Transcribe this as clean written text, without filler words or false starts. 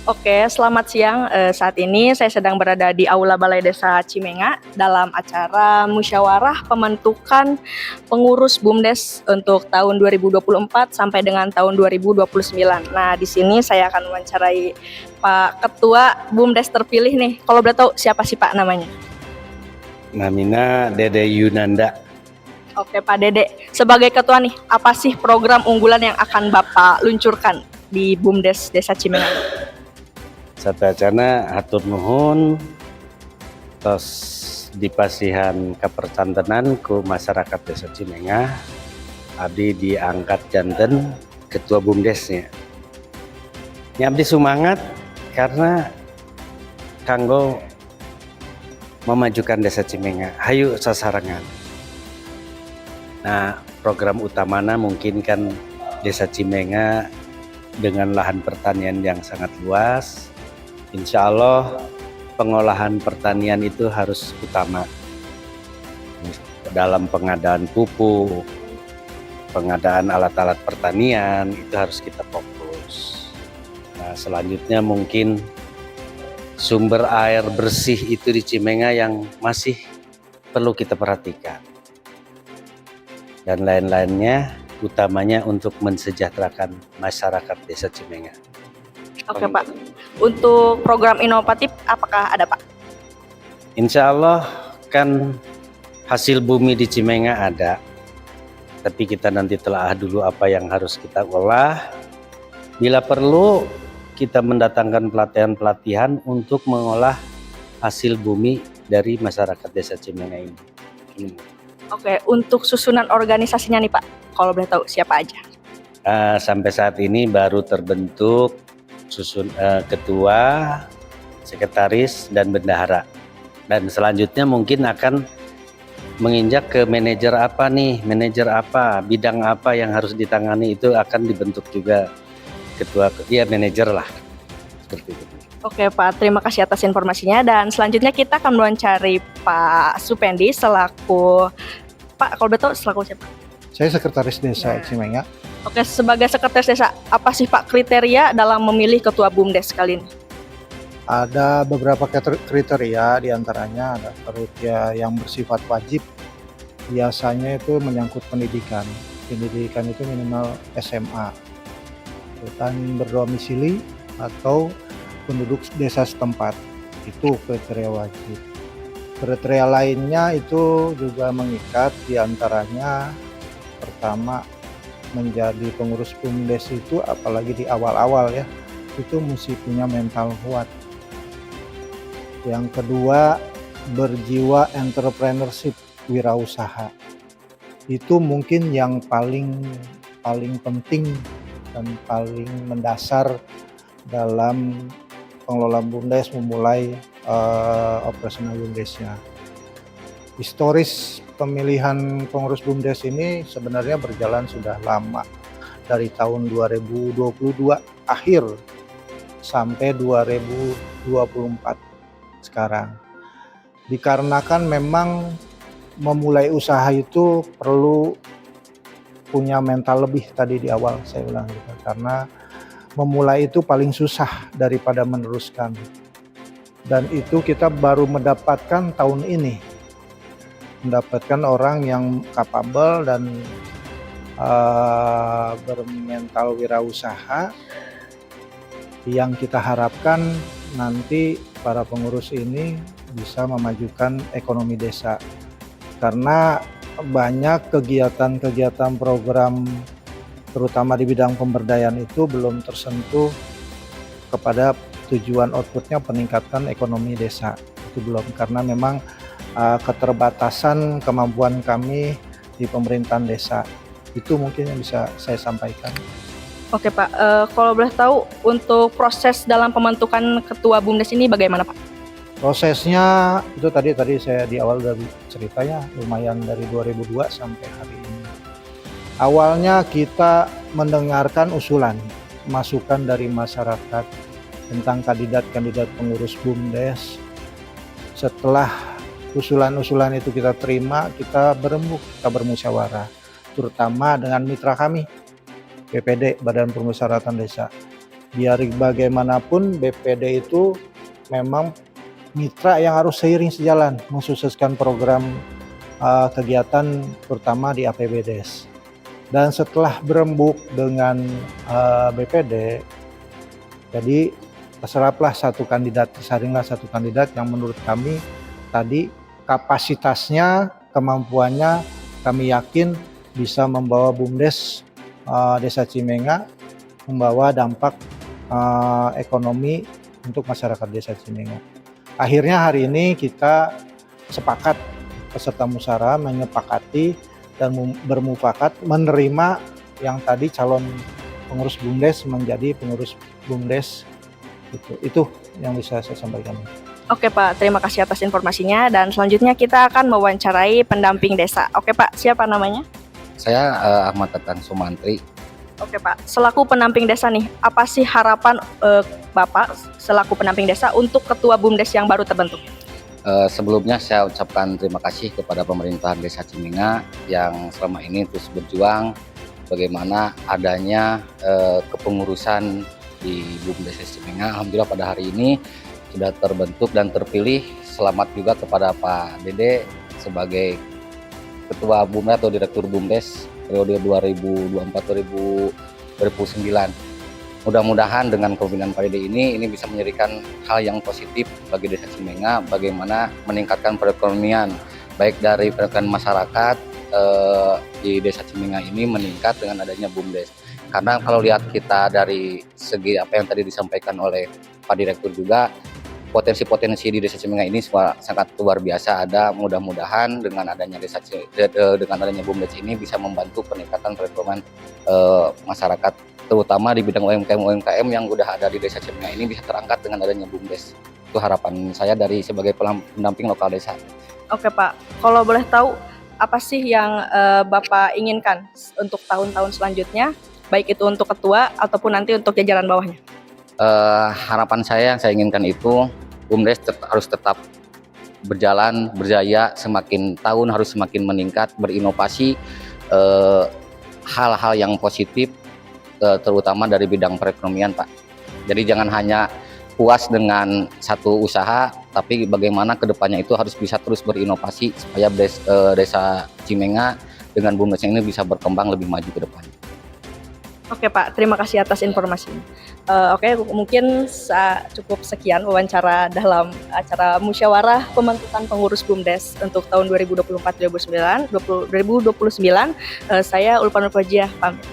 Oke, selamat siang. Saat ini saya sedang berada di Aula Balai Desa Cimenga dalam acara musyawarah pembentukan pengurus BUMDes untuk tahun 2024 sampai dengan tahun 2029. Nah, di sini saya akan mewawancarai Pak Ketua BUMDes terpilih nih. Kalau boleh tahu siapa sih Pak namanya? Namina Dede Yunanda. Oke, Pak Dede. Sebagai ketua nih, apa sih program unggulan yang akan Bapak luncurkan di BUMDes Desa Cimenga? Satacana hatur nuhun tos dipasihan kepercantenan ku masyarakat Desa Cimenga. Abdi diangkat janten ketua BUMDesnya. Abdi semangat karena kanggo memajukan Desa Cimenga. Hayu sasarangan. Nah, program utamana mungkin kan Desa Cimenga dengan lahan pertanian yang sangat luas. Insya Allah pengolahan pertanian itu harus utama dalam pengadaan pupuk, pengadaan alat-alat pertanian itu harus kita fokus. Nah, selanjutnya mungkin sumber air bersih itu di Cimenga yang masih perlu kita perhatikan. Dan lain-lainnya utamanya untuk mensejahterakan masyarakat Desa Cimenga. Oke Pak, untuk program inovatif apakah ada Pak? Insya Allah kan hasil bumi di Cimenga ada, tapi kita nanti telah dulu apa yang harus kita olah. Bila perlu kita mendatangkan pelatihan-pelatihan untuk mengolah hasil bumi dari masyarakat Desa Cimenga ini. Oke, untuk susunan organisasinya nih Pak, kalau boleh tahu siapa aja? Sampai saat ini baru terbentuk ketua, sekretaris, dan bendahara. Dan selanjutnya mungkin akan menginjak ke manajer apa nih, manajer apa, bidang apa yang harus ditangani itu akan dibentuk juga ketua, ya manajer lah, seperti itu. Oke Pak, terima kasih atas informasinya. Dan selanjutnya kita akan mewawancari Pak Supendi selaku, Pak kalau betul selaku siapa? Saya sekretaris desa Cimenga. Oke, sebagai sekretaris desa, apa sih Pak kriteria dalam memilih ketua BUMDes kali ini? Ada beberapa kriteria, diantaranya ada kriteria yang bersifat wajib. Biasanya itu menyangkut pendidikan. Pendidikan itu minimal SMA. Dan berdomisili atau penduduk desa setempat. Itu kriteria wajib. Kriteria lainnya itu juga mengikat, diantaranya pertama menjadi pengurus BUMDes itu apalagi di awal-awal ya, itu mesti punya mental kuat. Yang kedua, berjiwa entrepreneurship, wirausaha. Itu mungkin yang paling penting dan paling mendasar dalam pengelola BUMDes memulai operasional BUMDesnya. Historis pemilihan pengurus BUMDes ini sebenarnya berjalan sudah lama, dari tahun 2022 akhir sampai 2024 sekarang. Dikarenakan memang memulai usaha itu perlu punya mental lebih tadi di awal saya bilang gitu, karena memulai itu paling susah daripada meneruskan. Dan itu kita baru mendapatkan tahun ini, mendapatkan orang yang kapabel dan bermental wirausaha yang kita harapkan nanti para pengurus ini bisa memajukan ekonomi desa. Karena banyak kegiatan-kegiatan program terutama di bidang pemberdayaan itu belum tersentuh kepada tujuan outputnya peningkatan ekonomi desa. Itu belum, karena memang keterbatasan kemampuan kami di pemerintahan desa. Itu mungkin yang bisa saya sampaikan. Oke Pak, kalau boleh tahu untuk proses dalam pembentukan ketua BUMDes ini bagaimana Pak? Prosesnya itu tadi saya di awal dari ceritanya lumayan dari 2002 sampai hari ini. Awalnya kita mendengarkan usulan, masukan dari masyarakat tentang kandidat-kandidat pengurus BUMDes. Setelah usulan-usulan itu kita terima, kita bermusyawarah, terutama dengan mitra kami, BPD, Badan Permusyawaratan Desa. Biar bagaimanapun BPD itu memang mitra yang harus seiring sejalan mensukseskan program kegiatan terutama di APBDes. Dan setelah berembuk dengan BPD, jadi terseraplah tersaringlah satu kandidat yang menurut kami tadi kapasitasnya, kemampuannya kami yakin bisa membawa BUMDes Desa Cimenga, membawa dampak ekonomi untuk masyarakat Desa Cimenga. Akhirnya hari ini kita sepakat, peserta musyawarah menyepakati dan bermufakat menerima yang tadi calon pengurus BUMDes menjadi pengurus BUMDes. Itu yang bisa saya sampaikan. Oke Pak, terima kasih atas informasinya dan selanjutnya kita akan mewawancarai pendamping desa. Oke Pak, siapa namanya? Saya Ahmad Tetan Sumantri. Oke Pak, selaku pendamping desa nih, apa sih harapan Bapak selaku pendamping desa untuk ketua BUMDes yang baru terbentuk? Sebelumnya saya ucapkan terima kasih kepada pemerintahan Desa Cimenga yang selama ini terus berjuang bagaimana adanya kepengurusan di BUMDes Desa Cimenga. Alhamdulillah pada hari ini sudah terbentuk dan terpilih. Selamat juga kepada Pak Dede sebagai Ketua BUMDes atau Direktur BUMDes periode 2024-2029. Mudah-mudahan dengan kepemimpinan Pak Dede ini bisa menjadikan hal yang positif bagi Desa Cimenga, bagaimana meningkatkan perekonomian baik dari perekonomian masyarakat di Desa Cimenga ini meningkat dengan adanya BUMDes. Karena kalau lihat kita dari segi apa yang tadi disampaikan oleh Pak Direktur juga, potensi-potensi di Desa Cimenga ini sangat luar biasa ada. Mudah-mudahan dengan adanya BUMDes ini bisa membantu peningkatan perekonomian masyarakat, terutama di bidang UMKM yang udah ada di Desa Cimenga ini bisa terangkat dengan adanya BUMDes. Itu harapan saya dari sebagai pendamping lokal desa. Oke Pak, kalau boleh tahu apa sih yang Bapak inginkan untuk tahun-tahun selanjutnya, baik itu untuk ketua ataupun nanti untuk jajaran bawahnya? Harapan saya yang saya inginkan itu BUMDes harus tetap berjalan, berjaya, semakin tahun harus semakin meningkat, berinovasi hal-hal yang positif, terutama dari bidang perekonomian Pak. Jadi jangan hanya puas dengan satu usaha, tapi bagaimana kedepannya itu harus bisa terus berinovasi supaya Desa Cimenga dengan BUMDes ini bisa berkembang lebih maju ke depan. Oke Pak, terima kasih atas informasinya. Oke, mungkin cukup sekian wawancara dalam acara musyawarah pembentukan pengurus BUMDes untuk tahun 2024-2029. Saya Ulpan Fajiah pamit.